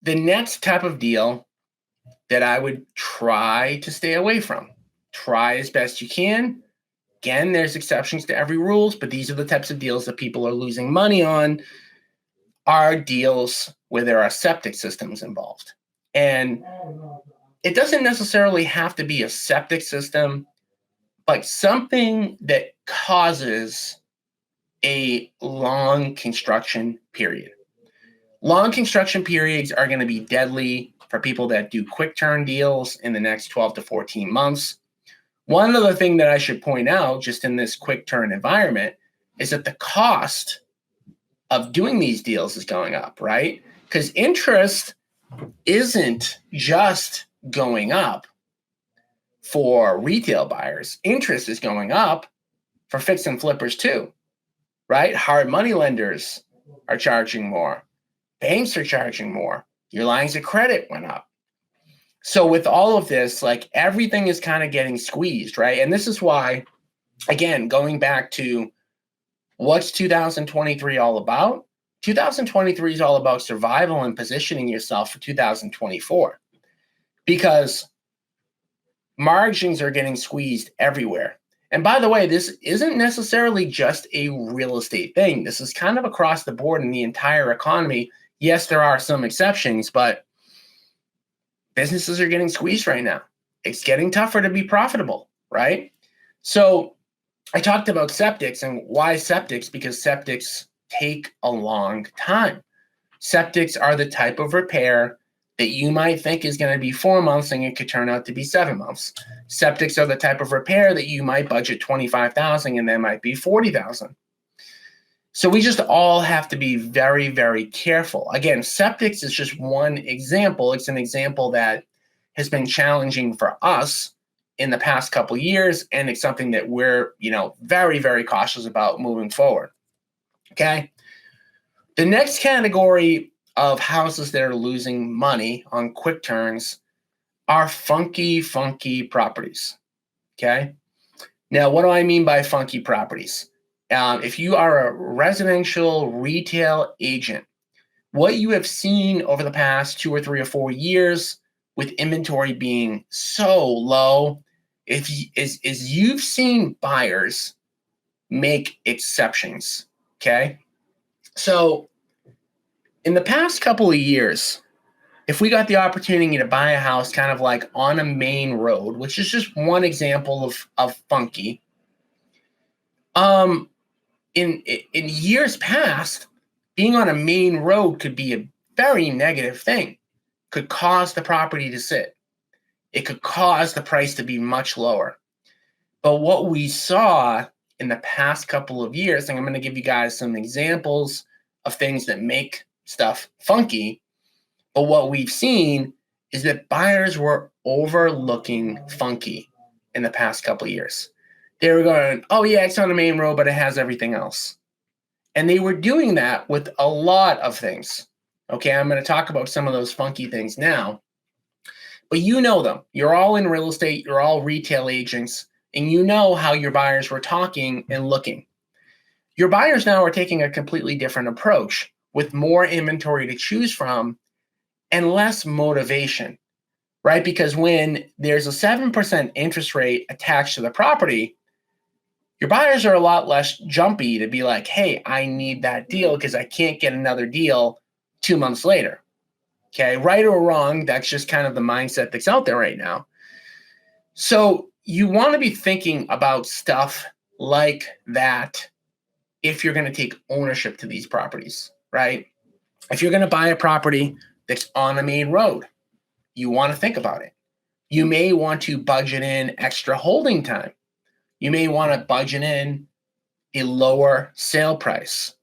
The next type of deal that I would try to stay away from, try as best you can. Again, there's exceptions to every rules, but these are the types of deals that people are losing money on, are deals where there are septic systems involved. And it doesn't necessarily have to be a septic system, but something that causes a long construction period. Long construction periods are going to be deadly for people that do quick turn deals in the next 12 to 14 months. One other thing that I should point out just in this quick turn environment is that the cost of doing these deals is going up, right? Because interest isn't just going up for retail buyers. Interest is going up for fix and flippers too, right? Hard money lenders are charging more. Banks are charging more. Your lines of credit went up. So with all of this, like everything is kind of getting squeezed, right? And this is why, again, going back to what's 2023 all about? 2023 is all about survival and positioning yourself for 2024 because margins are getting squeezed everywhere. And by the way, this isn't necessarily just a real estate thing. This is kind of across the board in the entire economy. Yes, there are some exceptions, but businesses are getting squeezed right now. It's getting tougher to be profitable, right? So I talked about septics and why septics, because septics take a long time. Septics are the type of repair that you might think is going to be 4 months and it could turn out to be 7 months. Septics are the type of repair that you might budget $25,000 and there might be $40,000. So we just all have to be very, very careful. Again, septics is just one example. It's an example that has been challenging for us in the past couple of years, and it's something that we're, very, very cautious about moving forward. Okay. The next category of houses that are losing money on quick turns are funky properties. Okay. Now, what do I mean by funky properties? If you are a residential retail agent, what you have seen over the past 2 or 3 or 4 years with inventory being so low, is you've seen buyers make exceptions, okay? So in the past couple of years, if we got the opportunity to buy a house kind of like on a main road, which is just one example of funky, in years past, being on a main road could be a very negative thing. Could cause the property to sit. It could cause the price to be much lower. But what we saw in the past couple of years, and I'm going to give you guys some examples of things that make stuff funky, but what we've seen is that buyers were overlooking funky in the past couple of years. They were going, oh yeah, it's on a main road, but it has everything else. And they were doing that with a lot of things. Okay, I'm going to talk about some of those funky things now. But you know them. You're all in real estate. You're all retail agents. And you know how your buyers were talking and looking. Your buyers now are taking a completely different approach with more inventory to choose from and less motivation, right? Because when there's a 7% interest rate attached to the property, your buyers are a lot less jumpy to be like, hey, I need that deal because I can't get another deal 2 months later. Okay, right or wrong, that's just kind of the mindset that's out there right now. So you want to be thinking about stuff like that if you're going to take ownership to these properties, right? If you're going to buy a property that's on a main road, you want to think about it. You may want to budget in extra holding time. You may want to budget in a lower sale price.